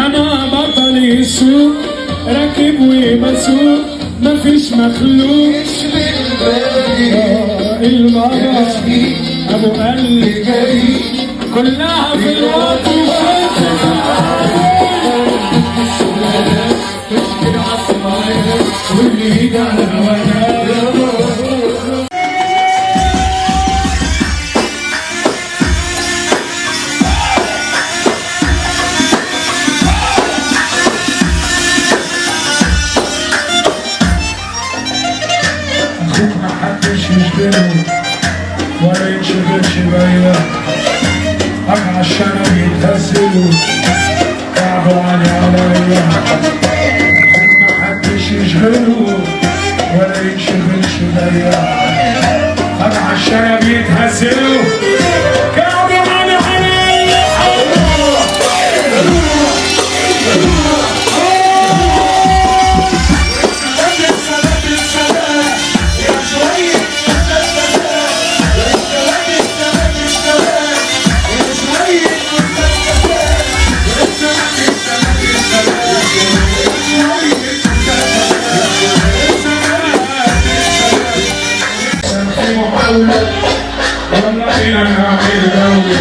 انا بطل السوق راكب ومسوق مفيش مخلوق المرة ابو قلب جري كلها في الوقت واللي يجي على هوانا يشغله ولا ينشغلش بيا عشان يتهزلوا تعبوا عليا محدش يشغله ولا ينشغلش بيا عشان بيتهزلوا تعبوا عليا والله انا غير دولي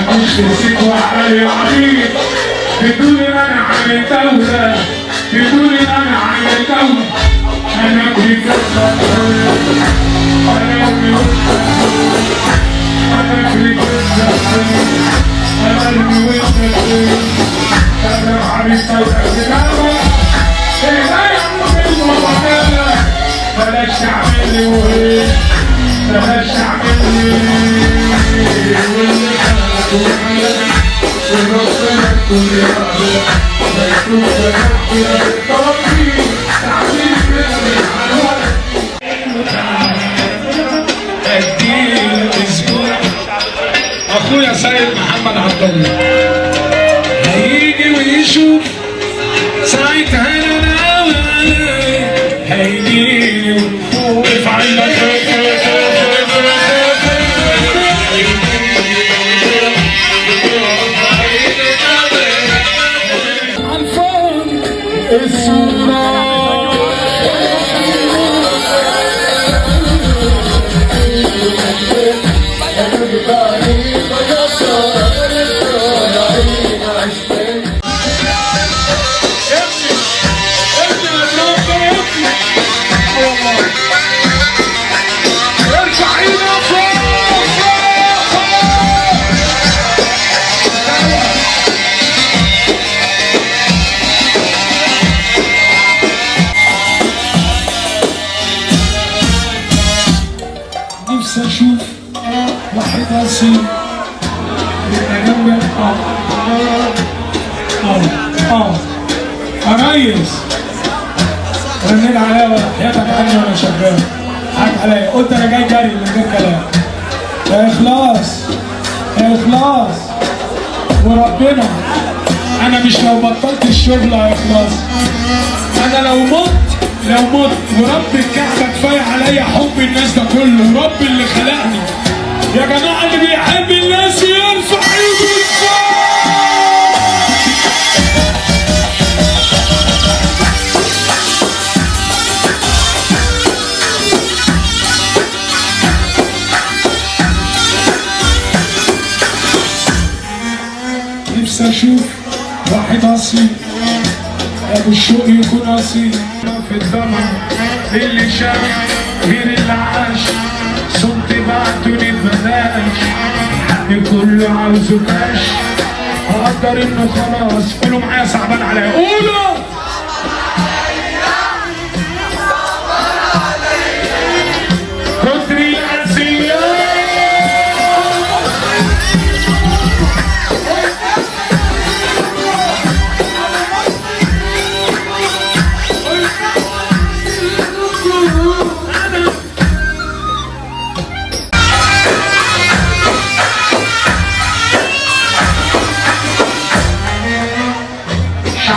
مفيش نسيت وعلي عبيد بدوني انا عن الدولة بدوني انا عن الدولة انا بكسر انا بكسر انا بكسر انا بكسر انا عرفت الاسلام ايه يا بلاش تعملي وهيك بلاش تعملي واللي وربنا كل يوم مكتوب يا طبيب تعملي اديني اسبوع اخويا سيد محمد عبد الله هيجي ويشوف ساعتها انا هيجي وقف عندك عالفون الصورة نفسي اشوف واحد اصيل يبقى جنبي ريس رنيت عليا وحياتك عني وانا شغال حاج عليا قلت انا جاي جري من غير كلام يا اخلاص يا اخلاص وربنا انا مش لو بطلت الشغل يا اخلاص انا لو مت ورب الكعبة كفاية عليا حب الناس ده كله ورب اللي خلقني يا جماعة اللي بيحب الناس يرفع ايده لفوق. نفسي اشوف واحد اصيل ابو الشوق يكون اصيل في الزمن اللي شاف غير اللي عاش صمت بعتوني ببلاش حقي كله عاوزه كاش اقدر انه خلاص قولوا معايا صعبان عليا قولوا كتري الاسية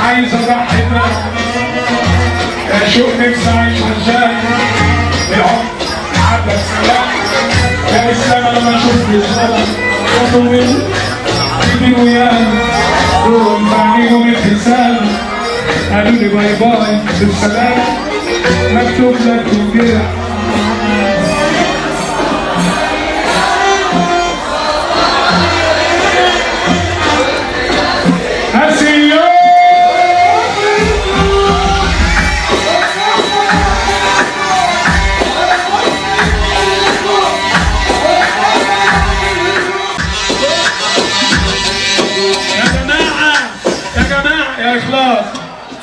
عايز اضحي اشوف نفسي عايش عشان العمر عدى السلام يا اسلام لما اشوف الشباب وطويل تيجي ويانا دول بعينهم رسالة قالوا لي باي باي بالسلام، مكتوب لك كده.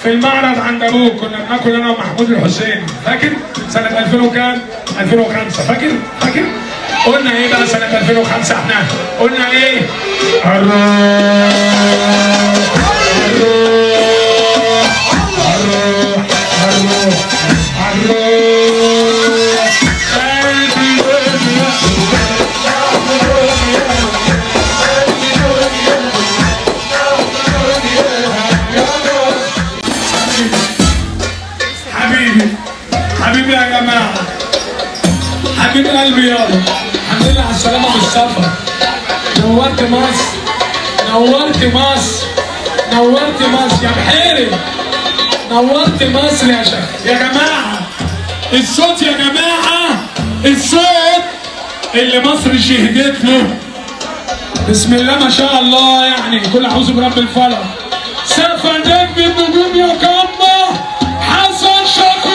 في المعرض عند ابوك كنا بناكل انا ومحمود الحسين، فاكر؟ سنة 2000 وكام؟ 2005، فاكر؟ قلنا ايه بقى سنة 2005 احنا؟ قلنا ايه؟ حبيبي يا جماعة، حبيب قلبي يابا، الحمد لله على السلامة والسفر. نورت مصر، نورت مصر، نورت مصر يا بحيري، نورت مصر يا شيخ. يا جماعة الصوت، يا جماعة الصوت اللي مصر شهدت له، بسم الله ما شاء الله، يعني كل أعوذ برب الفلق. سقف نجم النجوم يا كامبا حسن شاكور.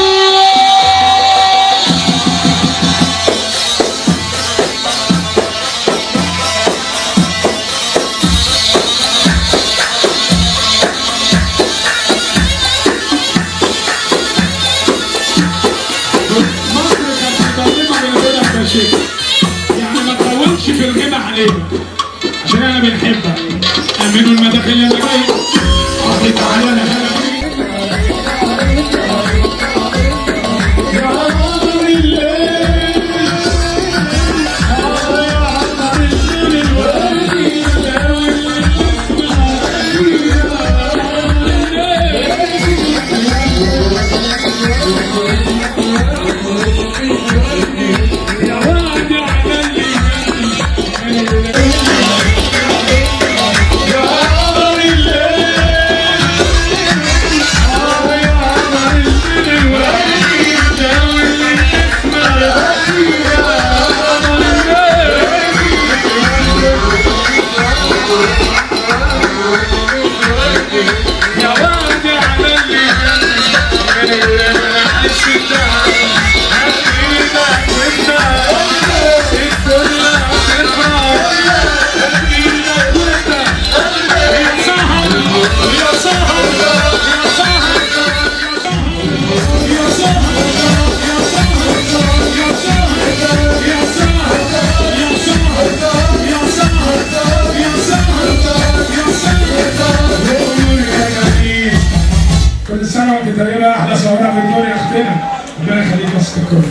يعني ما تطولش في الغيبة علينا عشان انا بنحبك. امنوا المداخل اللي انا جاي. تعالى انا تقريبا احلى صورة في الدنيا يا اختنا، ربنا يخليك يا ست الكل.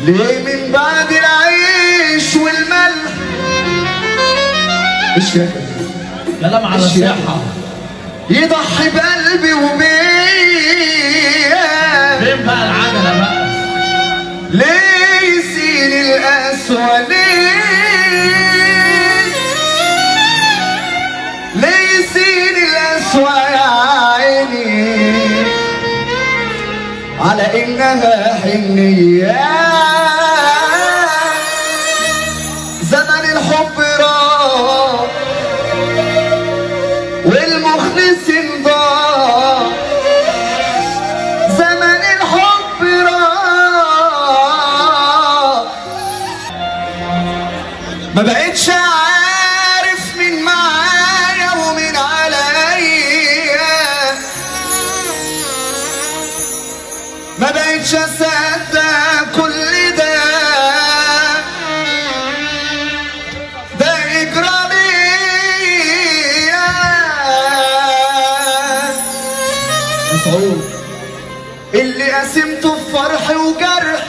ليه من بعد العيش والملح ايش يا كلام على الصحة يضحي بقلبي وبيا. فين بقى العجلة بقى؟ ليه يسيل القسوة ليه يسيل القسوة يا عيني على إنها حنية. زمن الحب راح والمخلصين ضاع. زمن الحب راح ما بقتش عارف مين معايا ومين عليا. ما بقتش اصدق كل ده إجرامية. مسعود اللي قسمته في فرح وجرح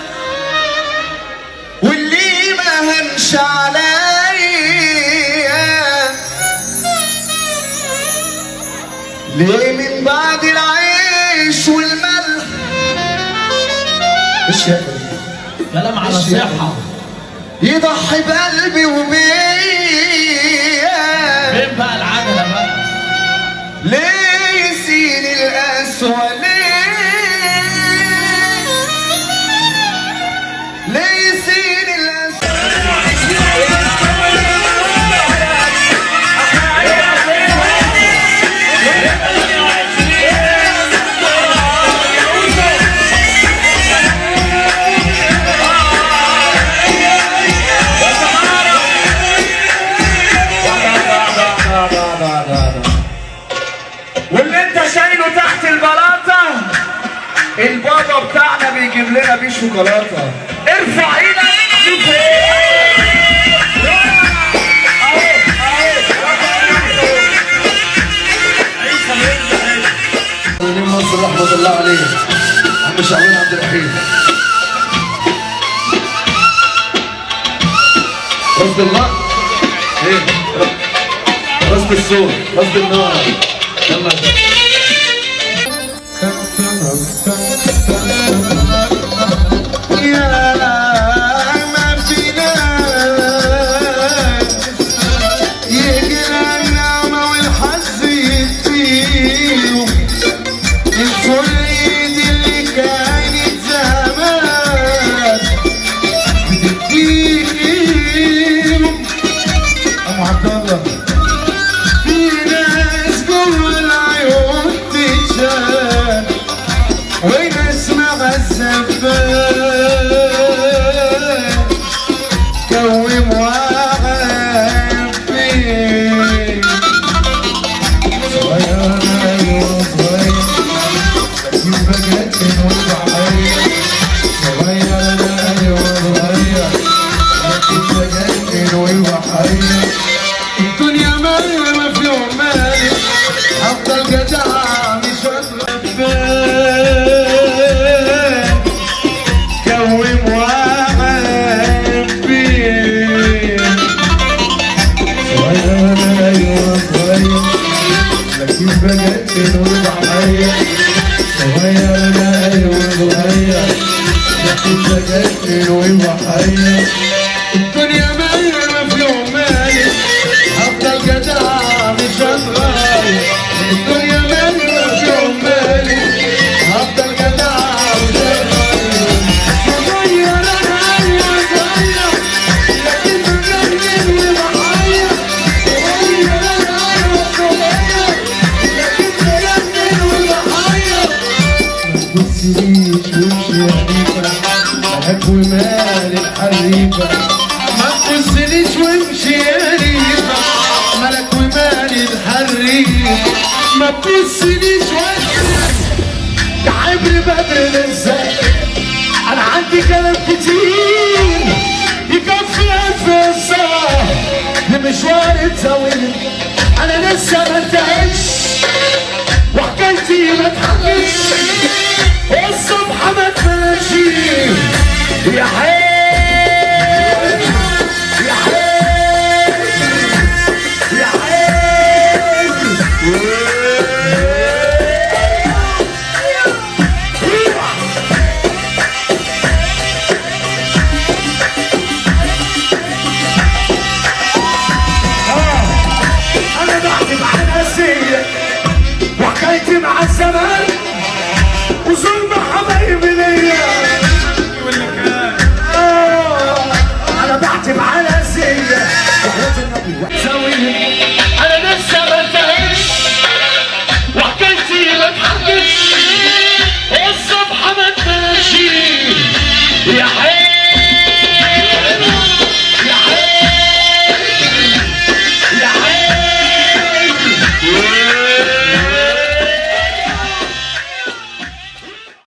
واللي ما هنش عليا. ليه من بعد العيش والملح ايش يا كلام على الصحة يضحي بقلبي وبيا. فين بقى العجلة بقى؟ ليه يسيل القسوة ليه يسيل القسوة. واللي انت شايله تحت البلاطة البابا بتاعنا بيجيب لنا بيه شوكولاتة. ارفع ايدك مصر رحمة الله عليه عم شعبان عبد الرحيم. رصد الله ايه رصد الصوت رصد النار. يلا يا ما في ناس يجرى النعمة والحظ يديهم الكل دي اللي كانت زمان بتديهم. أبو عبد الله في ناس جوه العيون تتشال وناس مع الزفان كوم وعافين. صغير أيوة صغير لكن بجد والضحية. صغير أيوة صغير لكن بجد والضحية. الدنيا مرمى في يوم مالي أفضل جدع مش غفان كوم وعافين. صغير أيوة صغير لكن بجد والضحية. صغير أيوة صغير لكن بجد والضحية. الدنيا مرمى في يوم مالي أفضل جدع مش هتغير. الدنيا مرمى في يوم مالي أفضل جدع مش هتغير. صغير أنا أيوة صغير لكن بجنن وبحير. صغير أنا أيوة صغير لكن بجنن وبحير. متبصليش وشي حريفة بحب ومال الحريفة. ما تبصليش وامشي يا ريفة ملك ومال الحريفة. ما تبصليش وامشي يا حبر بدر لسه. انا عندي كلام كتير يكفي 1000 ساعة لمشوار طويل. انا لسه ما